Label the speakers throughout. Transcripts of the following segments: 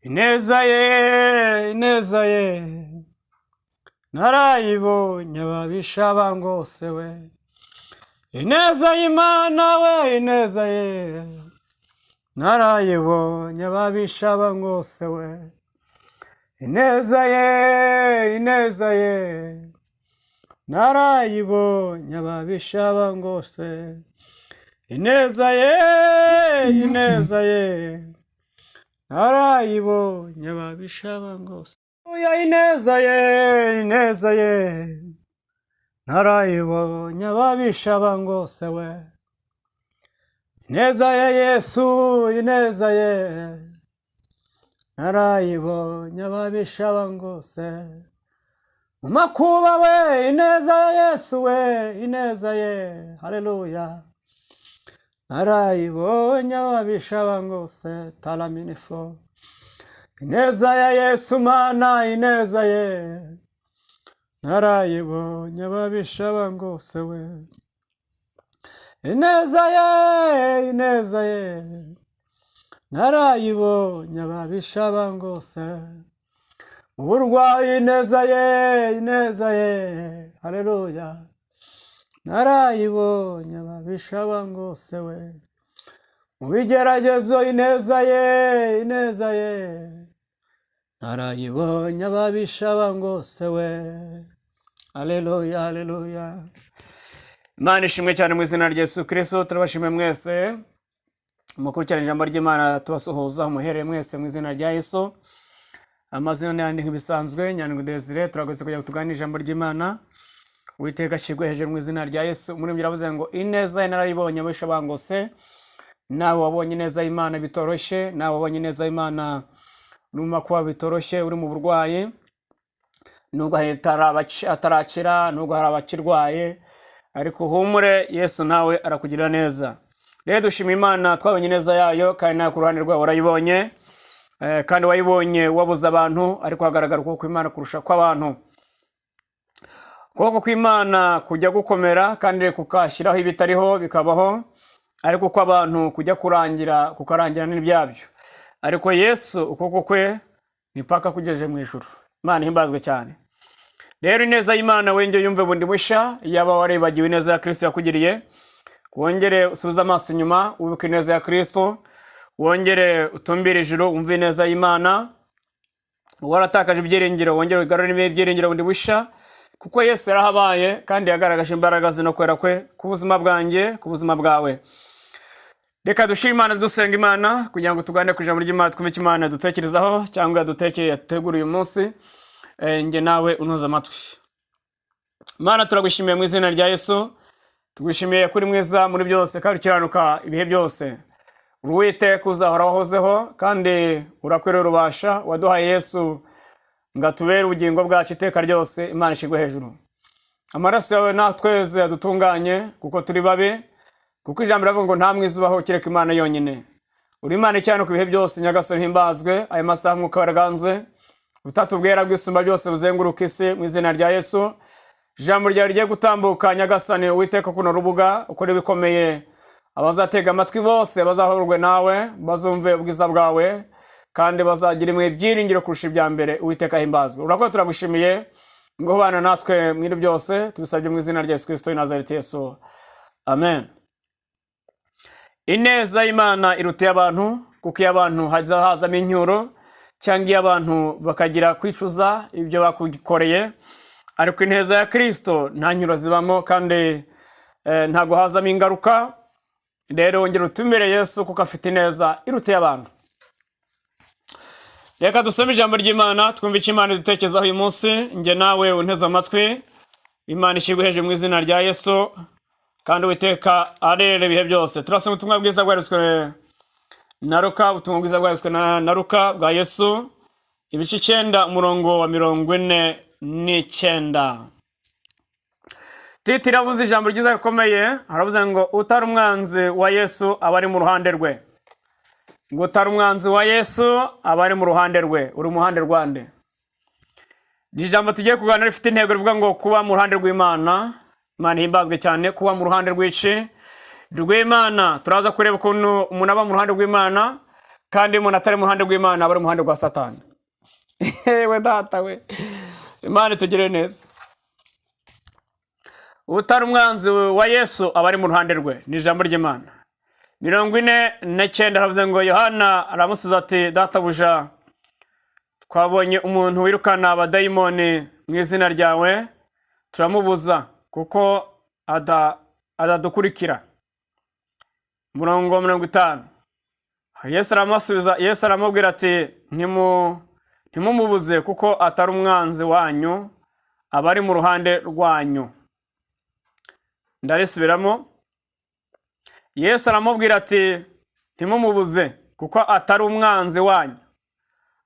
Speaker 1: ineza ye narayibonye ababisha bangose we, ineza y'Imana we, ineza ye narayibonye ababisha bangose we, ineza ye narayibonye ababisha bangose, ineza ye narayibonye ababisha bangose, ineza ye narayibonye ababisha bangose we, ineza ya Yesu, ineza ye narayibonye ababisha bangose, mu makuba we, ineza ya Yesu we, ineza ye, haleluya, narayibonye ababisha bangose, talaminifo, ineza ya Yesu Mana, ineza ye narayibonye ababisha bangose we, ineza ye narayibonye ababisha bangose, mu burwayi ineza ye, haleluya, narayibonye ababisha bangose we, mu bigeragezo ineza ye narayibonye ababisha bangose we, haleluya. Imana ishimwe cyane mu izina rya Yesu Kristo. Turabashimye mwese mukurikirana ijambo ry'Imana, tubasuhuza muhereye mwese mu izina rya Yesu. Amazina n'ayandi nk'ibisanzwe, Nyandwi Desire, turagutse kujya tuganira ijambo ry'Imana. Uwiteka ashimwe hejuru mu izina rya Yesu. Muri biravuze ngo ineza ye narayibonye ababisha bangose. Nawe wabonye ineza y'Imana bitoroshye, nawe wabonye ineza y'Imana uri mu makuba bitoroshye, uri mu burwayi, nubwo atarakira, nubwo hari abakirwaye, ariko humure, Yesu nawe arakugirira neza. Rero dushima Imana, twabonye neza yayo, kandi nawe ku ruhande rwawe warayibonye, kandi wayibonye wabuze abantu, ariko hagaragara ukuboko kw'Imana kurusha kw'abantu. Ukuboko kw'Imana kujya gukomera kandi kukashyiraho ibitariho bikabaho, ariko uko abantu kujya kukarangira n'ibyabyo. Ariko Yesu ukuboko kwe ni paka kugejeje mu ijuru. Imana himbazwe cyane. Rero ineza y'Imana wenge yumve bundi busha, yaba waribagiwe ineza ya Kristo yakugiriye, wongere usubiza amaso inyuma ubuke ineza ya Kristo, wongere utumbire ijuru umve ineza y'Imana, waratakaje ibyiringiro wongere ugarure ibyiringiro bundi busha, kuko Yesu yarahabaye kandi yagaragaje imbaraga zino kwera kwe ku buzima bwanjye, ku buzima bwawe. Reka dushime Imana, dusenga Imana kugira ngo tuganire ku ijambo ry'Imana, twumve icyo Imana dutekerezaho cyangwa yateguriye uyu munsi, nge nawe unoza amatwi. Imana turagushimiye mu izina rya Yesu, tugushimiye kuri mwiza muri byose kandi ukiranuka ibihe byose. Uwiteka uzahora wahozeho kandi urakwiriye urubasha, waduhaye Yesu ngo atubere ubugingo bwacu iteka ryose. Imana ishigwe hejuru. Amaraso yawe natweze adutunganye kuko turi babi, kuko ijambo riravuga ngo nta mwiza ubaho kereka Imana yonyine. Uri Imana cyane ku bihe byose, nyagasani himbazwe. Aya masaha mwuka waraganze, butatu bwera bwisumba byose buzenguruka isi mu izina rya Yesu. Ijambo ryawe rigiye gutambuka, nyagasani Uwiteka kuno rubuga ukora ibikomeye, abazatega amatwi bose bazahorwe nawe, bazumve ubwiza bwawe kandi bazagira imwe ibyiringiro kurusha ibya mbere. Uwiteka himbazwe. Urakoze, turagushimiye ngo ubana natwe mwiri byose, tubisabye mu izina rya Yesu Kristo w'i Nazareti Yesu, amen. Ineza y'Imana irutiye abantu, kuko iyo abantu hazamo incyuro cyangwa iyo abantu bakagira kwicuza ibyo bakugikoreye, ariko ineza ya Kristo nta ncyuro zibamo kandi ntago hazamo ingaruka. Rero wongera utumire Yesu kuko afite ineza irutiye abantu. Reka dusome ijambo ry'Imana, twumve icyo Imana dutekerezaho uyu munsi, nge nawe unteze amatwi. Imana ishimwe hejuru mu izina rya Yesu kandi Uwiteka arere ibihe byose. Turasoma ubutumwa bwiza bwanditswe na Luka, ubutumwa bwiza bwanditswe na Luka bwa Yesu, ibice 9 umurongo wa 49. Titira avuze ijambo ryiza rikomeye, aravuze ngo utari umwanzi wa Yesu abari mu ruhande rwe. Ngo utari umwanzi wa Yesu abari mu ruhande rwe. Uri mu ruhande rwande? Ni ijambo tugiye kuganira rifite intego rivuga ngo kuba mu ruhande rw'Imana. Imana himbazwe cyane, kuba mu ruhande rw'Imana. Turaza kureba ukuntu umuntu aba mu ruhande rw'Imana, kandi umuntu atari mu ruhande rw'Imana aba ari mu ruhande rwa Satani. We data we, Imana itugire neza. Utari umwanzi wa Yesu aba ari mu ruhande rwe, ni ijambo ry'Imana. 49 haravuze ngo Yohana aramusubiza ati databuja, twabonye umuntu wirukana abadayimoni mu izina ryawe, turamubuza kuko adadukurikira. 50 Yesu aramubwira ati ntimumubuze kuko atari umwanzi wanyu, aba ari mu ruhande rwanyu. Ndarisubiramo. Yesu aramubwira ati ntimumubuze kuko atari umwanzi wanyu,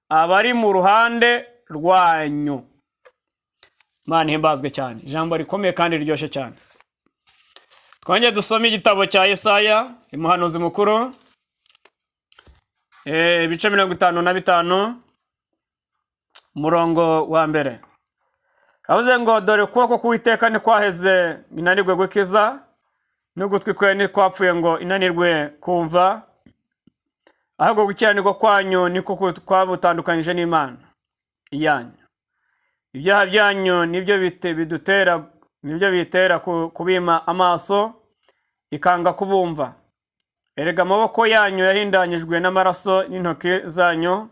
Speaker 1: aba ari mu ruhande rwanyu. Imana ihimbazwe cyane, ijambo rikomeye kandi riryoshye cyane. Twongeye dusome igitabo cya Yesaya, umuhanuzi mukuru, ibice 55 umurongo wa mbere. Havuze ngo dore ukuboko k'Uwiteka ntikwaheze inanirwe gukiza, n'ugutwi kwe ntikwapfuye ngo inanirwe kumva, ahubwo gukiranirwa kwanyu niko kwabutandukanyije n'Imana iyanyu. Ibyaha byanyu nibyo bitera kubima amaso ikanga kubumva. Erega amaboko yanyu yahindanyijwe n'amaraso, n'intoki zanyu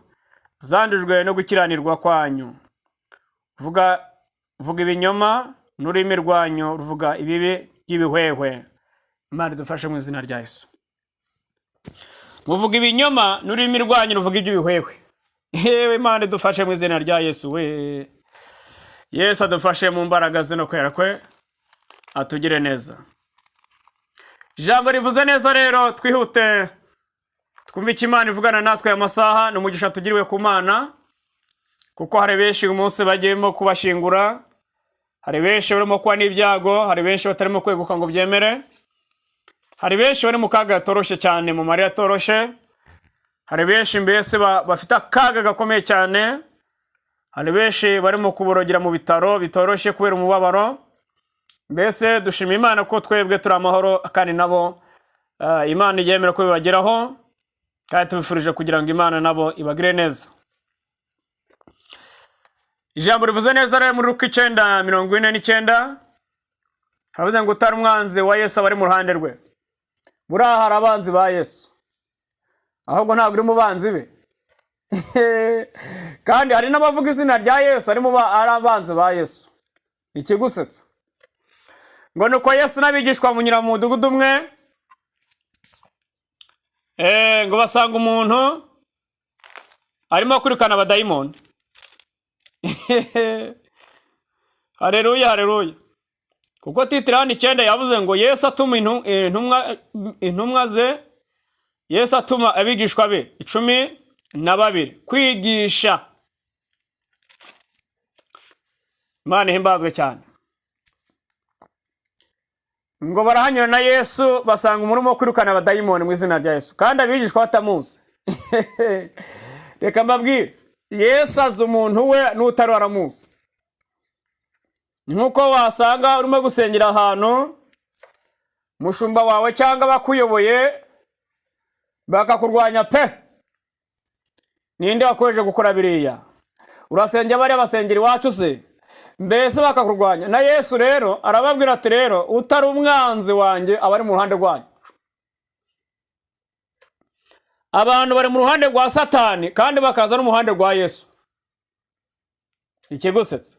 Speaker 1: zandujwe no gukiranirwa kwanyu. Vuga ibinyoma, n'ururimi rwanyu ruvuga ibibi by'ibihwehwe. Imana idufashe mu izina rya Yesu. Muvuga ibinyoma, n'ururimi rwanyu ruvuga iby'ibihwehwe. Yewe Imana idufashe mu izina rya Yesu we. Yesu adufashe mu mbaraga ze no kwera kwe, atugire neza. Ijambo rivuze neza rero, twihute twumve icyo Imana ivugana natwe aya masaha. Ni umugisha tugiriwe ku Mana, kuko hari benshi uyu munsi bagiyemo kubashingura, hari benshi barimo kuba n'ibyago, hari benshi batarimo kweguka ngo byemere, hari benshi bari mu kaga gatoroshye cyane, mu marira atoroshye, hari benshi mbese bafite akaga gakomeye cyane, hari benshi barimo kuborogera mu bitaro bitoroshye kubera umubabaro. Mbese dushima Imana ko twebwe turi amahoro, kandi nabo Imana yemera ko bibageraho, kandi tubifurije kugira ngo Imana nabo ibagire neza. Ijambo rivuze neza rero muri Luka 9:49 havuze ngo utari umwanzi wa Yesu aba ari mu ruhande rwe. Buriya hari abanzi ba Yesu, ahubwo ntabwo uri mu banzi be. Kandi hari n'abavuga izina rya Yesu ari abanzi ba Yesu. Ikigusetsa ngo nuko Yesu n'abigishwa munyura mu mudugudu umwe, ngo basanga umuntu arimo kwirukana abadayimoni. Haleluya, haleluya. Kuko titira 9 yavuze ngo Yesu atuma intumwa ze, Yesu atuma abigishwa be 12 kwigisha. Imana ihimbazwe cyane. Ngo barahanyura na Yesu basanga umuntu wo kwirukana abadayimoni mu izina rya Yesu, kandi abigishwa batamuzi. Reka mbabwire, Yesu azi umuntu we n'utari aramuzi. Nkuko wasanga urimo gusengera ahantu, mushumba wawe cyangwa bakuyoboye bakakurwanya pe, ninde wakoreje gukora biriya? Urasengera bari abasengeri wacu se, mbese bakakurwanya. Na Yesu rero arababwira ati rero utari umwanzi wanjye aba ari mu ruhande rwanyu. Abantu bari mu ruhande rwa Satani kandi bakaza no mu ruhande rwa Yesu. Ikigusetsa.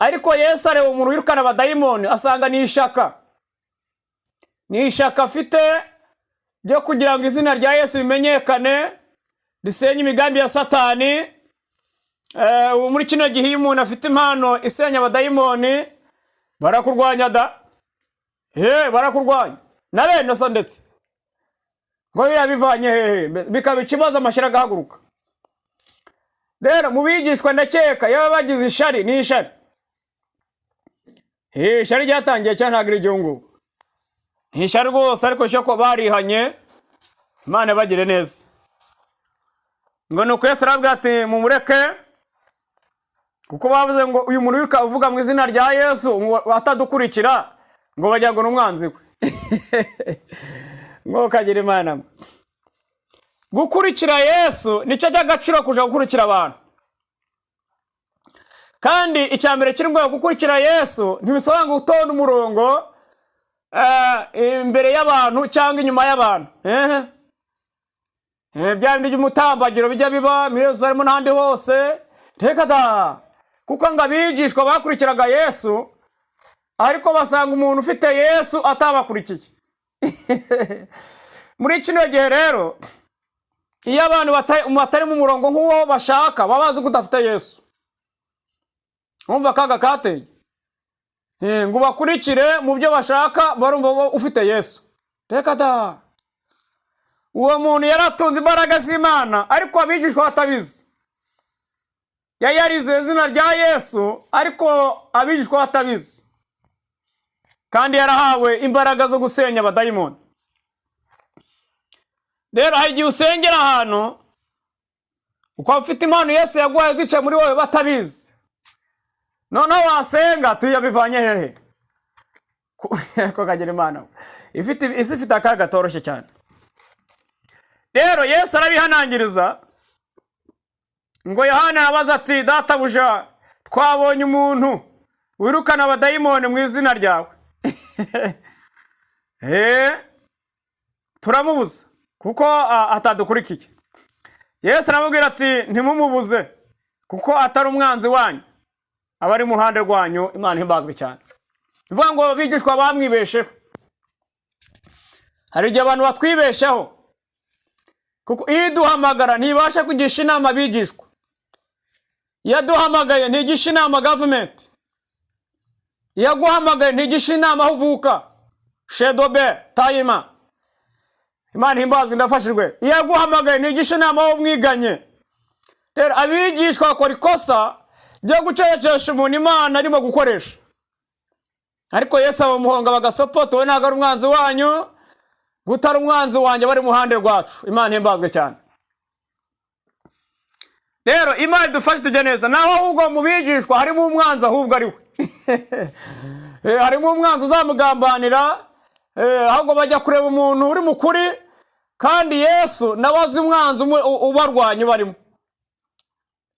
Speaker 1: Ariko Yesu areba umuntu wirukana abadayimoni, asanga ni ishaka. Ni ishaka afite ryo kugira ngo izina rya Yesu bimenyekane, risenye imigambi ya Satani. Muri kino gihe umuntu afite impano isenya abadayimoni, barakurwanya da. Barakurwanya. Na bene so ndetse. Ngo birabivanye hehe, bikaba ikibazo amashyira gahaguruka. Rero mubigishwa ndakeka yaba bagize ishari, ni ishari. Ishari ryatangiye cyane ntabwo igihungu. Ni ishari rwose, ariko cyo ko barihanye, Imana bagire neza. Ngo nuko Yesu arabwira ati mumureke, kuko bavuze ngo uyu muntu uvuga mu izina rya Yesu atadukurikira, ngo bajya ngo n'umwanzi we. Ngo kagira Imana. gukurikira Yesu nicyo cy'agaciro kuja gukurikira abantu. Kandi icyambere kiri ngo gukurikira Yesu ntibisobanura ngo utonde umurongo imbere y'abantu cyangwa inyuma y'abantu. Byandi by'umutambagiro bijya biba muri Yerusalemu n'ahandi hose. Reka da, kuko ngo abigishwa bakurikiraga Yesu ariko basanga umuntu ufite Yesu atabakurikiye. Muri kino gihe rero iyo abantu batari mu murongo nk'uwo bashaka babazi kudafite Yesu, umva kaga kateye ngo bakurikire mu byo bashaka barumva ufite Yesu. Reka da, uwo muntu yaratunze imbaraga z'Imana ariko abigishwa batabizi. Yarize izina rya Yesu ariko abigishwa batabizi, kandi yarahawe imbaraga zo gusenya abadayimoni. Rero hari igihe usengera ahantu ukaba ufite impano Yesu yaguhaye zica muri wowe batabizi, noneho wasenga tuyabivanye hehe ko kagira Imana isi ifite akaga gatoroshye cyane. Rero Yesu arabihanangiriza ngo Yohana arabaza ati, databuja twabonye umuntu wirukana abadayimoni mu izina ryawe. Turamubuza kuko atadukurikiye. Yesu aramubwira ati, ntimumubuze kuko atari umwanzi wanyu, abari mu ruhande rwanyu. Imana ihimbazwe cyane. Bivuga ngo abigishwa bamwibesheho. Hari igihe abantu batwibeshaho, kuko iyo duhamagara ntibasha kugisha inama abigishwa. Iyo duhamagaye ntigisha inama government. Iyo guhamagaye ntigisha inama aho uvuka, shedobe tayima. Imana ihimbazwe ndafashijwe. Iyo guhamagaye ntigisha inama aho mwiganye. Rero abigishwa bakora ikosa ryo gucecekesha umuntu Imana arimo gukoresha, ariko Yesu abamuhonga bagasopota, we ntabwo ari umwanzi wanyu, gutari umwanzi wanjye bari mu ruhande rwacu. Imana ihimbazwe cyane. Rero Imana idufashe tujye neza. Naho ahubwo mu bigishwa harimo umwanzi, ahubwo ari we. Harimo umwanzi uzamugambanira, ahubwo bajya kureba umuntu uri mukuri, kandi Yesu nabazi umwanzi ubarwanya barimo.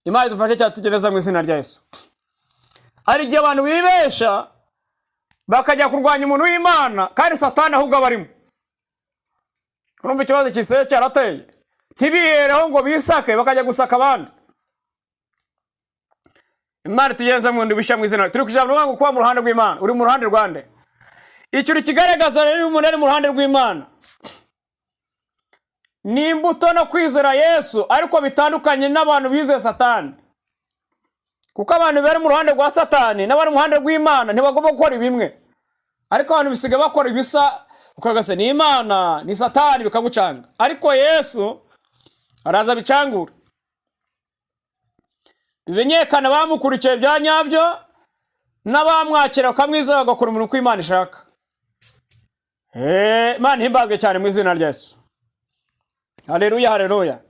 Speaker 1: Imana idufashe cyane tujye neza mu izina rya Yesu. Hari igihe abantu bibesha bakajya kurwanya umuntu w'Imana, kandi Satani ahubwo abarimo. Urumva ikibazo cyise cyarateye. Ntibihereho ngo bisake bakajya gusaka abandi. Imana tugenza mu ndibisha mu izina. Turi kujabura ngo kuba mu ruhande rw'Imana. Uri mu ruhande rwande. Icyo kigaragaza rero umuntu ari mu ruhande rw'Imana ni imbuto no kwizera Yesu, ariko bitandukanye n'abantu bizeye Satani. Kuko abantu bari mu ruhande rwa Satani n'abari mu ruhande rw'Imana ntibagomba gukora bimwe, ariko abantu bisiga bakora ibisa, ukagase ni Imana ni Satani bikagucanga. Ariko Yesu araza bicangura, bimenyekana bamukurikiye bya nyabyo n'abamwakira bakamwizera bagakora umuntu uko Imana ishaka. Imana ihimbazwe cyane mu izina rya Yesu. Haleluya, haleluya.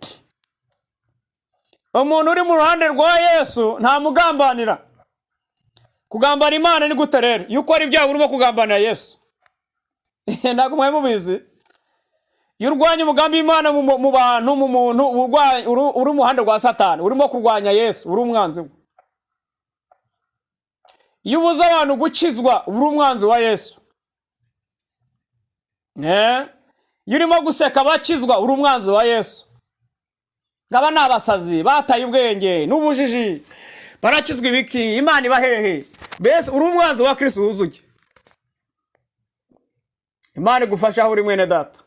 Speaker 1: Umuntu uri mu ruhande rwa Yesu nta mugambanira. Kugambana Imana ni gute rero? Iyo ukora ibyaha urimo kugambanira Yesu. Ntabwo mwe mubizi. Iyo urwanya umugambi Imana mu bantu, mu muntu, uri mu ruhande rwa Satani, urimo kurwanya Yesu, uri umwanzi we. Iyo ubuza abantu gukizwa, uri umwanzi wa Yesu. Iyo urimo guseka bakizwa, uri umwanzi wa Yesu. Ngaba nabasazi bataye ubwenge n'ubujiji, barakizwa ibiki, Imana ibahehe. Bese uri umwanzi wa Kristo wuzuye. Imana igufasha aho uri mwene data.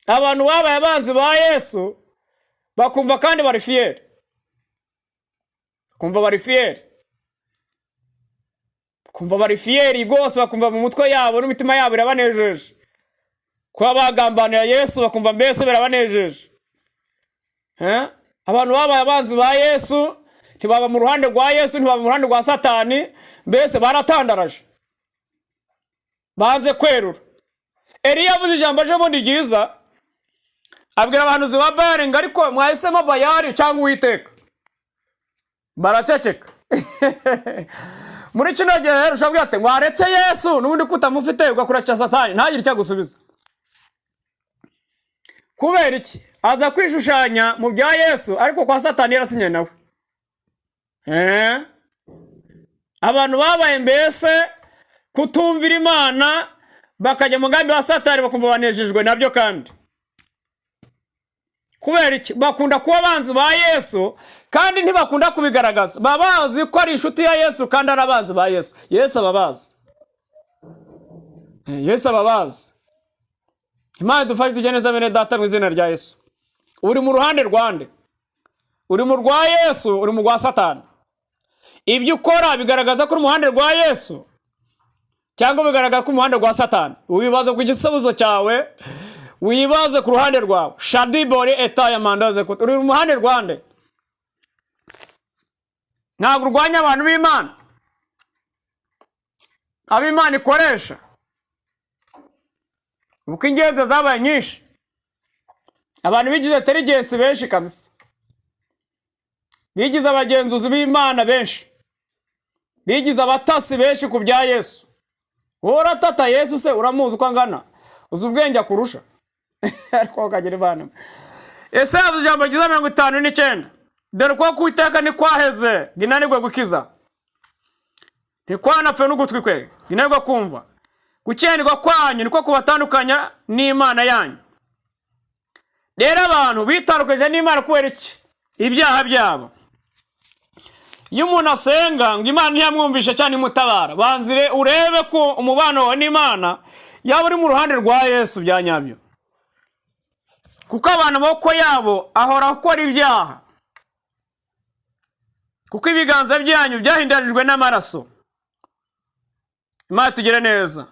Speaker 1: Abantu babaye abanzi ba Yesu bakumva kandi bari fier. Kumva bari fier. Kumva bari fier gose, bakumva mu mutwe yabo n'imitima yabo irabanejeje. Kwa bagambanira Yesu bakumva mbese birabanejeje. Abantu babaye abanzi ba Yesu ntibaba mu ruhande rwa Yesu, ntibaba mu ruhande rwa Satani, mbese baratandaraje. Banze kwerura. Eliya avuze ijambo ryo muri ryiza, abwira abahanuzi ba Bayali ngo ariko mwahisemo Bayali cyangwa Uwiteka. Baraceceka. Muri kino gihe rero ushabwira ati mwaretse Yesu n'ubundi kutamufite ugakuracha Satani, ntagire icyo gusubiza. kubera iki? Aza kwishushanya mu bya Yesu ariko kwa Satani yarasinye nawe. Abantu babaye mbese kutumvira Imana bakajya mu mugambi wa Satani bakumva banejejwe nabyo kandi. Kubera iki? Bakunda kuba abanzi ba Yesu kandi ntibakunda kubigaragaza. Babazi ko ari inshuti ya Yesu kandi ari abanzi ba Yesu. Yesu ababazi. Yesu ababazi. Imana dufashe tujye neza bene data mu izina rya Yesu. Uri mu ruhande rwande. Uri mu rwa Yesu, uri mu rwa Satani. Ibyo ukora bigaragaza ko uri mu ruhande rwa Yesu cyangwa bigaragaza ko uri mu ruhande rwa Satani. Wibaza ku gisubizo cyawe, wibaze ku ruhande rwawe. Shadibori etaya mandaze ko uri mu ruhande rwande. Ntabwo urwanya abantu b'Imana. Ab'Imana ikoresha. Uko ingenzi zabaye nyinshi. Abantu bigize intelligence benshi kabisa. Bigize abagenzuzi b'Imana benshi. Bigize abatasi benshi ku bya Yesu. Uratata Yesu se uramuzi uko angana. Uzi ubwenge akurusha. Ariko kagira Imana. Esaya ijambo ryiza 59. Dore ko kuiteka ni kwaheze ginanirwe gukiza. Ni kwanapfe n'ugutwi kwe ginanirwe kumva. Gukenirwa kwanyu niko kubatandukanya n'Imana yanyu. Rero abantu bitandukanije n'Imana kubera iki? Ibyaha byabo. Iyo umuntu asenga ngo Imana ntiyamwumvisha cyane imutabara, banzire urebe ko umubano wa n'Imana yaba uri mu ruhande rwa Yesu bya nyabyo. Kuko abantu amaboko yabo ahora akora ibyaha. Kuko ibiganza byanyu byahindarijwe n'amaraso. Imana tugire neza.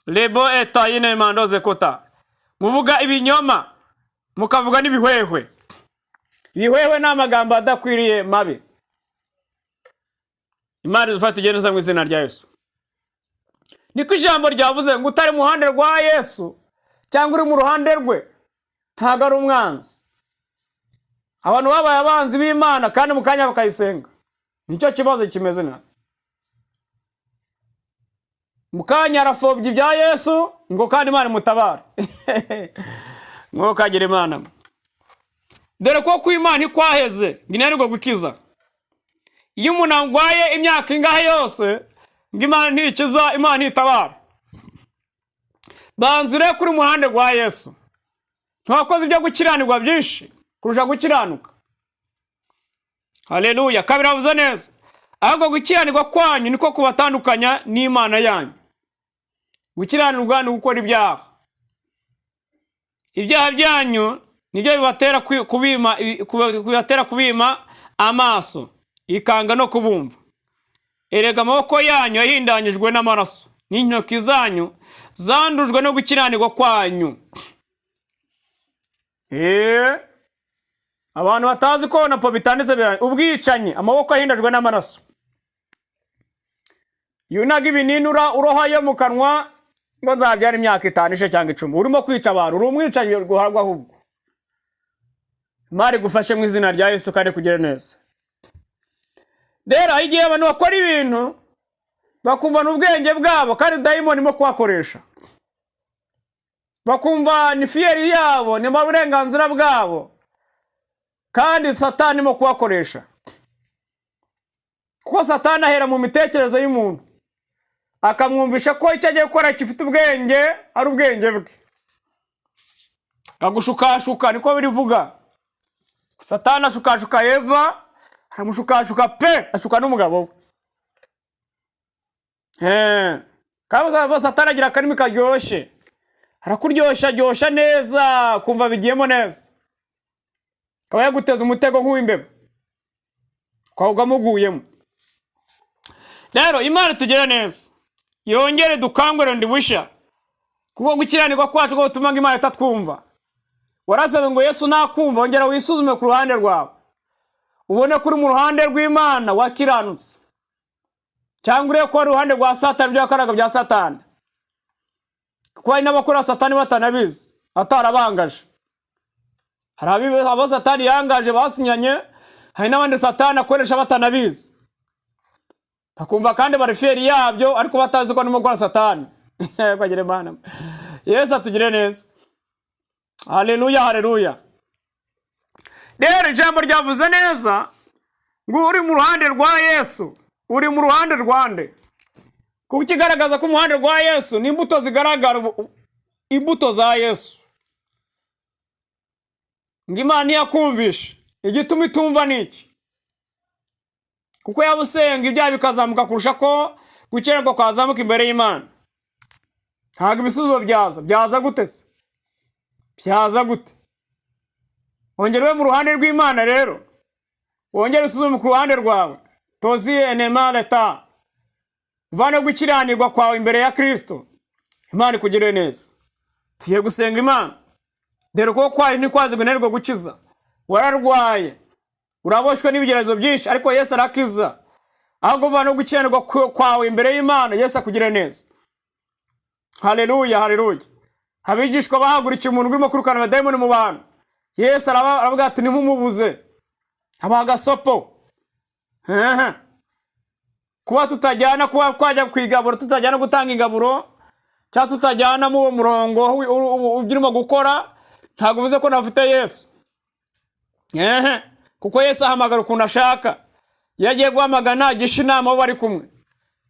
Speaker 1: Lebo etayine mandoze kota. Muvuga ibinyoma, mukavuga n'ibihwehwe. Ibihwehwe n'amagambo adakwiriye mabi. Imana dufate tugire neza mu izina rya Yesu. Niko ijambo ryavuze ngo utari mu ruhande rwa Yesu cyangwa uri mu ruhande rwe ntago ari umwanzi. Abantu babaye abanzi b'Imana kandi mu kanya bakayisenga. Nicyo kibazo kimeze nabi. Mukanya arafobye ibya Yesu ngo kandi Imana imutabara. Ngo kagira Imana. Dore ko ku Imana ikwaheze ginanirwe gukiza. Iyo umuntu angwaye imyaka ingahe yose ngo Imana ntikiza, Imana ntitabara. Banzure kuri mu ruhande rwa Yesu. Ntiwakoze ibyo gukiranirwa byinshi kurusha gukiranuka. Haleluya. Kabiri avuze neza. Ahubwo gukiranirwa kwanyu niko kubatandukanya n'Imana yanyu. Gukiranirwa ni gukora ibyaha. Ibyaha byanyu nibyo bibatera kubima amaso, ikanga no kubumva. Erega amaboko yanyu yahindanyijwe n'amaraso, n'intoki zanyu zandujwe no gukiranirwa kwanyu. Abantu batazi ko napo bitanditse ubwicanyi, amaboko yahindajwe n'amaraso. Yunaga ibininura urohayo mu kanwa ngo nzabyara imyaka 5 cyangwa 10. Urimo kwica abantu, uri umwicanyi guharwa ahubwo. Imana igufashe mu izina rya Yesu kandi kugire neza. Rero igihe abantu bakora ibintu bakumva n'ubwenge bwabo kandi dayimoni mo kwakoresha. Bakumva ni fiyeri yabo, ni maburenganzira bwabo. Kandi Satani mo kwakoresha. Kuko Satani ahera mu mitekerereze y'umuntu. Akamwumvisha ko icyo agiye gukora gifite ubwenge ari ubwenge bwe. Kagushukashuka niko birivuga. Satani ashukashuka Eva, aramushukashuka pe, ashuka n'umugabo we. Kabuza Satani agira akarimi karyoshye. Arakuryoshya neza, kumva bigiyemo neza. Kaba yaguteza umutego nk'uw'imbeba. Kwahubwa muguyemo. Rero Imana tugire neza. Yongere dukangure ndibusha. Kuko gukiranirwa kwacu ko gutuma Imana itatwumva. Warasabe ngo Yesu nakumva, ongera wisuzume ku ruhande rwawe. Ubone kuri mu ruhande rw'Imana wakiranutse. Cyangwa ure ko ari ruhande rwa Satani byakaraga bya Satani. Kuko ari n'abakora Satani batanabizi, atarabangaje. Hari abo Satani yangaje basinyanye, hari n'abandi Satani akoresha batanabizi. Bakumva kandi bari fiyeri yabyo ariko batazi ko n'umugora Satani. Kwagire Imana. Yesu atugire neza. Haleluya, haleluya. Rero ijambo ryavuze neza ngo uri mu ruhande rwa Yesu, uri mu ruhande rwande. Kuko kigaragaza ko umuhande rwa Yesu ni imbuto zigaragara, imbuto za Yesu. Ngo Imana yakumvisha, igituma itumva niki? Kuko yabusenga ibyaha bikazamuka kurusha ko gukererwa kwazamuka imbere y'Imana. Ntabwo ibisubizo byaza gute se? Byaza gute? Wongere mu ruhande rw'Imana rero, wongere usuzume ku ruhande rwawe. Tozi enema leta, vane gukiranirwa kwawe imbere ya Kristo, Imana ikugirire neza. Tugiye gusenga Imana. Dore ko kwayo ni kwazi gunerwa gukiza. Wararwaye, uraboshwe n'ibigeragezo byinshi, ariko Yesu arakiza. Ahubwo vane gukiranirwa kwawe imbere y'Imana, Yesu akugirire neza. Haleluya, haleluya. Abigishwa bahagurikiye umuntu urimo kurukana abadayimoni mu bantu. Yesu aravuga ati nimumubuze. Abagasopo. Kuba tutajyana, kuba twajya kwigabura, tutajyana gutanga ingaburo, cyangwa tutajyana mu murongo urimo gukora, ntabwo bivuze ko ntafite Yesu. Kuko Yesu ahamagara ukuntu ashaka. Iyo agiye guhamagara ntagisha inama abo bari kumwe.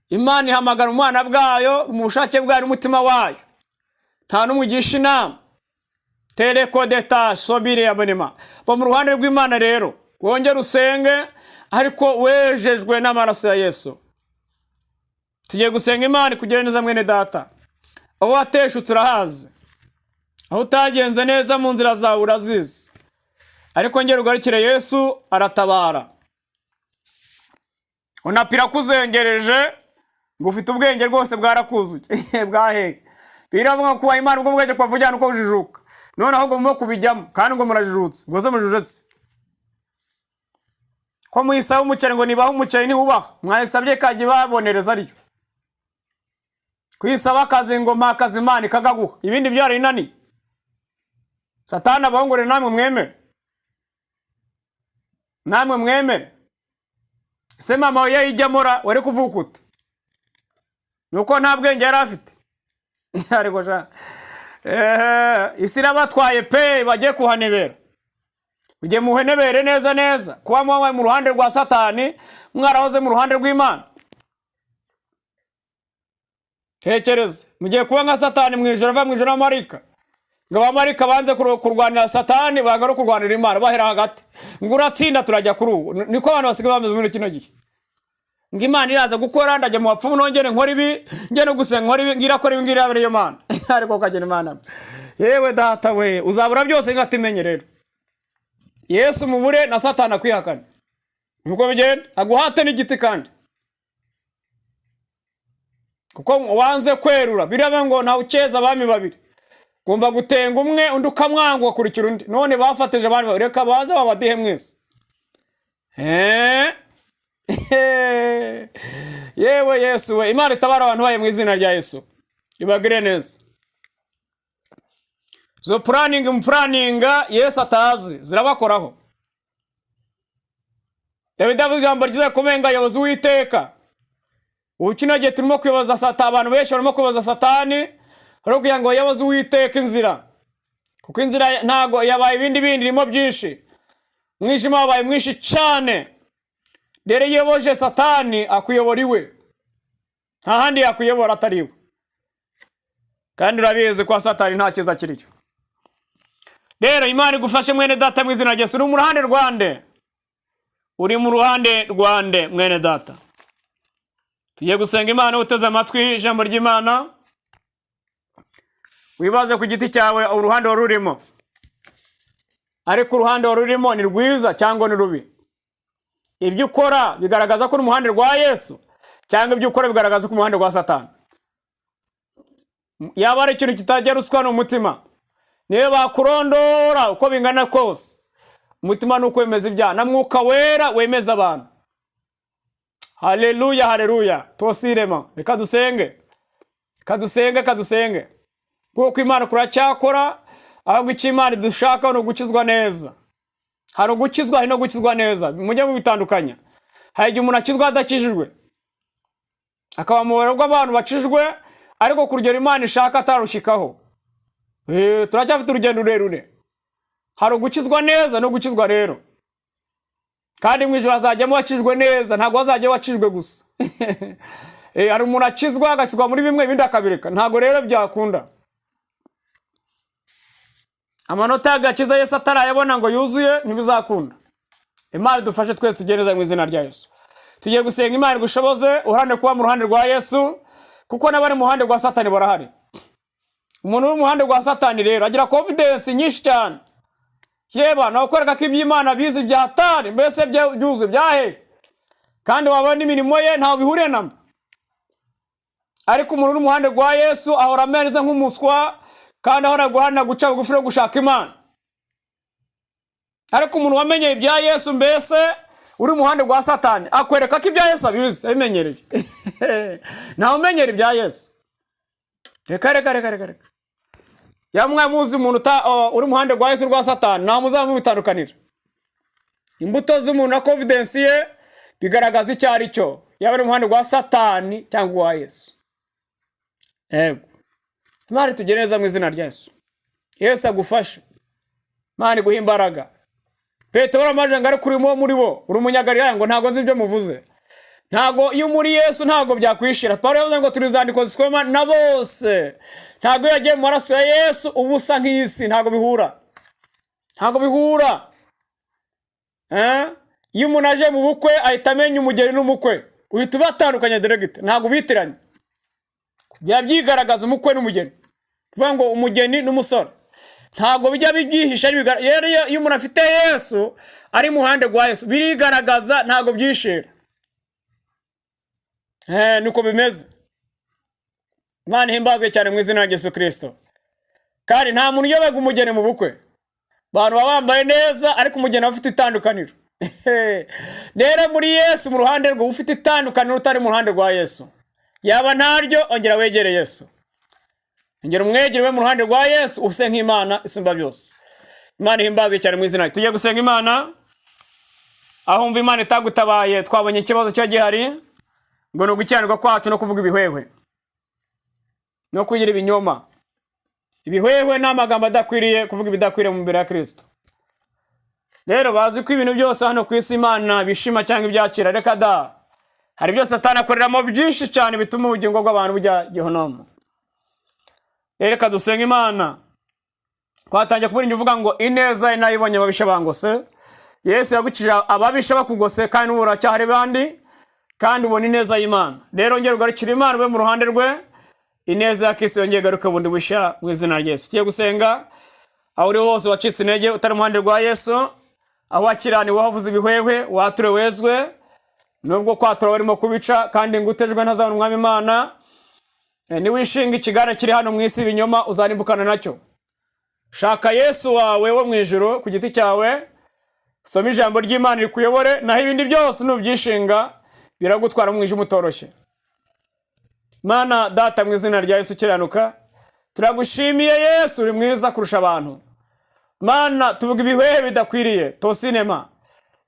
Speaker 1: Imana ihamagara umwana bwayo mu bushake bwayo n'umutima wayo. Nta n'umugisha inama. Teleko deta sobire abonema. Bo mu ruhande rw'Imana rero, wongere usenge ariko wejejwe n'amaraso ya Yesu. Tugiye gusenga Imana kugira neza mwene data. Aho wateshutse urahazi. Aho utagenze neza mu nzira zawe urazizi. Ariko ngera ugarukire Yesu aratabara. Unapira kuzengereje ngo ufite ubwenge rwose bwarakuzuye bwahe. Biravuga ko Imana ubwo bwenge kwavujyana uko ujijuka. None ahubwo mu kubijyamo kandi ngo murajijutse. Ngoze mujujetse. Ko muyisaba umuceri ngo nibaho umuceri ni ubaha. Mwayisabye kaje babonereza ariyo. Kwisaba akazi ngo mpakazi Imana ikagaguha. Ibindi byari inani. Satani abongore namwe mwemere. Namwe mwemere. Se mama we yijyamora wari kuvuka ute? Nuko nta bwenge yari afite. Ariko sha isira batwaye pe bagiye kuhanebera. Ujye muhenebere neza neza. Kuba mwawe mu ruhande rwa Satani, mwarahoze mu ruhande rw'Imana. Tekereza, mugiye kuba nka Satani mu ijoro va mu ijoro n'amarika. Ngo amarika banze kurwanira Satani bagaro kurwanira Imana bahera hagati. Ngo uratsinda turajya kuri ubu. Niko abantu basigaye bameze muri kino gihe. Ngo Imana iraza gukora ndajya mu bapfumu nongere nkora ibi, nge no gusenga nkora ibi, ngira kora ibi ngira abere yo Mana. Ariko kagena Imana. Yewe data we, uzabura byose ngatimenye rero. Yesu mubure na Satani akwihakana. Nuko bigenda aguhate n'igiti kandi. Kuko wanze kwerura birabe ngo nta uceza abami babiri. Gomba gutenga umwe undi ukamwanga wakurikira undi. None bafateje abandi babiri reka baza babadihe mwese. Yewe Yesu we, Imana itabara abantu baye mu izina rya Yesu. Ibagire neza. Zo planning Yesu atazi zirabakoraho. David avuze ijambo ryiza kumenga yobozi witeka. Ukino gihe turimo kwibaza Satani, abantu benshi barimo kwibaza Satani, ariko ngo yobozi witeka inzira. Kuko inzira ntago yabaye ibindi irimo byinshi. Mwijima wabaye mwinshi cyane. Dere yoboje Satani akuyobora iwe. Nta handi yakuyobora atariwe. Kandi urabizi kwa Satani nta kiza kiricyo. Rero Imana igufashe mwene data mu izina rya Yesu. Uri mu ruhande rwande. Uri mu ruhande rwande mwene data. Tugiye gusenga Imana uteze amatwi ijambo ry'Imana. Wibaze ku giti cyawe uruhande warurimo. Ariko uruhande warurimo ni rwiza cyangwa ni rubi. Ibyo ukora bigaragaza ko uri mu ruhande rwa Yesu cyangwa ibyo ukora bigaragaza ko uri mu ruhande rwa Satani. Yaba ari ikintu kitajya ruswa no mutima. Niyo bakurondora uko bingana kose. Umutima nuko wemeza ibyaha na mwuka wera wemeza abantu. Haleluya, haleluya. Tosirema. Reka dusenge. Kadusenge. Kuko Imana kuracyakora, ahubwo icyo Imana dushaka no gukizwa neza. Hari gukizwa hari no gukizwa neza. Mujye mu bitandukanya. Hari igihe umuntu akizwa adakijijwe. Akaba mu baro bw'abantu bakijijwe, ariko kurugero Imana ishaka atarushikaho. turacyafite urugendo rurerure. Hari ugukizwa neza no gukizwa rero, kandi mu ijuru hazajyamo wakijwe neza, ntabwo hazajya wakijwe gusa. Hari umuntu akizwa agakizwa muri bimwe ibindi akabireka, ntabwo rero byakunda. Amanota y'agakiza Yesu atarayabona ngo yuzuye ntibizakunda. Imana idufashe twese tugereza mu izina rya Yesu. Tugiye gusenga Imana igushoboze uhane kuba mu ruhande rwa Yesu, kuko n'abari mu ruhande rwa Satani barahari. Umuntu uri mu ruhande rwa Satani rero agira confidence nyinshi cyane. Yeba nawe kwereka ko iby'Imana bizi bya hatari, mbese byuzuye byahe, kandi wabona imirimo ye ntaho bihuriye namba. Ariko umuntu uri mu ruhande rwa Yesu ahora ameze nk'umuswa, kandi ahora guhana guca bugufi no gushaka Imana. Ariko umuntu wamenye ibya Yesu, mbese uri mu ruhande rwa Satani, akwereka ko ibya Yesu abizi, abimenyereye. Ntawe umenyera ibya Yesu. Reka. Yamwe muzi umuntu uri mu ruhande rwa Yesu rwa Satani, nta muzamu bitandukanira. Imbuto z'umuntu na confidence ye bigaragaza icyo ari cyo, yaba ari mu ruhande rwa Satani cyangwa rwa Yesu. Imana tugereza mu izina rya Yesu. Yesu agufashe. Imana iguha imbaraga. Petero amaje ngo ari kurimo muri bo, uri umunyagalilaya ngo ntago nzi ibyo muvuze. Ntago iyo muri Yesu ntago byakwishira. Paulo yavuze ngo turizandiko ziswema na bose. Ntago yagiye mu maraso ya Yesu ubusa nk'isi, ntago bihura. Ntago bihura. Iyo umuntu aje mu bukwe ahita amenya umugeni n'umukwe, uhita ubatandukanya direct, ntago bitiranye. Byabyigaragaza umukwe n'umugeni. Kuvuga ngo umugeni n'umusore ntago bijya bibyihisha. Rero iyo umuntu afite Yesu ari mu ruhande rwa Yesu birigaragaza, ntago byishira. Nuko bimeze. Imana ihimbaze cyane mu izina rya Yesu Kristo. Kandi nta muntu uyobaga umugeni mu bukwe. Abantu bambaye neza ariko umugeni afite itandukaniro. Rero muri Yesu mu ruhande rwo ufite itandukaniro utari mu ruhande rwa Yesu, yaba ntaryo ongera wegere Yesu. Ongera umwegere we mu ruhande rwa Yesu use nk'Imana isumba byose. Imana ihimbaze cyane mu izina. Tugiye gusenga Imana. Aho umva Imana itagutabaye, twabonye ikibazo cyo gihari ngo no gukiranirwa kwacu no kuvuga ibihwehwe no kugira ibinyoma. Ibihwehwe n'amagambo adakwiriye, kuvuga ibidakwiriye mu mbere ya Kristo. Rero bazi ko ibintu byose hano ku isi Imana bishima cyangwa ibyakira. Reka da, hari byose Satani akoreramo byinshi cyane bituma ubugingo bw'abantu bujya Gehinomu. Reka dusenga Imana. Twatangiye kubura uvuga ngo ineza inayibonye ababisha bangose. Yesu yagukije ababisha bakugose, kandi ubura cyahari bandi, kandi ubona ineza y'Imana. Rero ngero garukira Imana we mu ruhande rwe, ineza ya Kristo yongeye garuka bundi busha mu izina rya Yesu. Tugiye gusenga. Aho uri wose wacitse intege utari mu ruhande rwa Yesu, aho wakiraniwe wavuze ibihwehwe, waturewezwe nubwo kwatura barimo kubica, kandi ngutejwe ntazabona umwami Imana. Niwishinga ikigare kiri hano mu isi ibinyoma uzanimbukana nacyo. Shaka Yesu wawe wo mu ijuru ku giti cyawe, soma ijambo ry'Imana rikuyobore, naho ibindi byose nubyishinga biragutwara mu mwijima utoroshye. Mana Data mu izina rya Yesu ukiranuka, turagushimiye Yesu, uri mwiza kurusha abantu. Mana tuvuga ibihwehe bidakwiriye tosinema.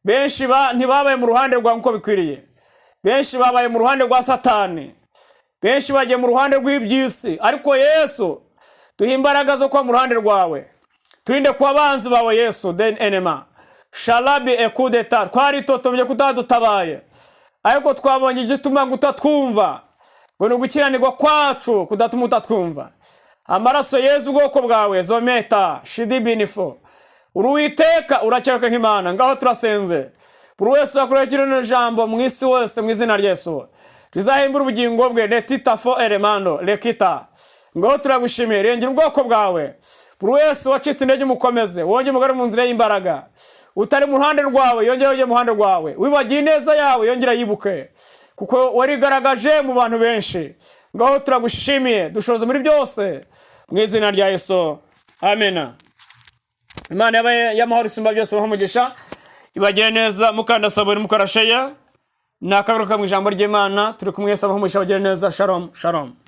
Speaker 1: Benshi ntibabaye mu ruhande rwa nko bikwiriye. Benshi babaye mu ruhande rwa Satani. Benshi bagiye mu ruhande rw'ibyisi. Ariko Yesu duha imbaraga zo kuba mu ruhande rwawe. Turinde kuba abanzi bawe Yesu, den enema. Shalabi ekudeta. Twari totomye kutadutabaye, ariko twabonye igituma ngo utatwumva, ngo ni ugukiranirwa kwacu kudatuma utatwumva. Amaraso Yesu ubwoko bwawe zometa shidibinifo. Uruwiteka uracyeka nk'Imana. Ngaho turasenze buri wese akurikirana ijambo mu isi wose mu izina rya Yesu rizahimbura ubugingo bwe. Letita fo elemando lekita. Ngaho turagushimiye, rengera ubwoko bwawe. Buri wese wacitse intege umukomeze, wongeye umugare mu nzira y'imbaraga. Utari mu ruhande rwawe yongera ujye mu ruhande rwawe. Wibagiye ineza yawe yongera yibuke, kuko warigaragaje mu bantu benshi. Ngaho turagushimiye, dushoboze muri byose mu izina rya Yesu. Amen. Imana y'amahoro isumba byose bamugisha ibagire neza. Mukandasaburi mukarasheya nakagaruka mu ijambo ry'Imana. Turi kumwe Yesu abamugisha bagire neza. Shalom shalom.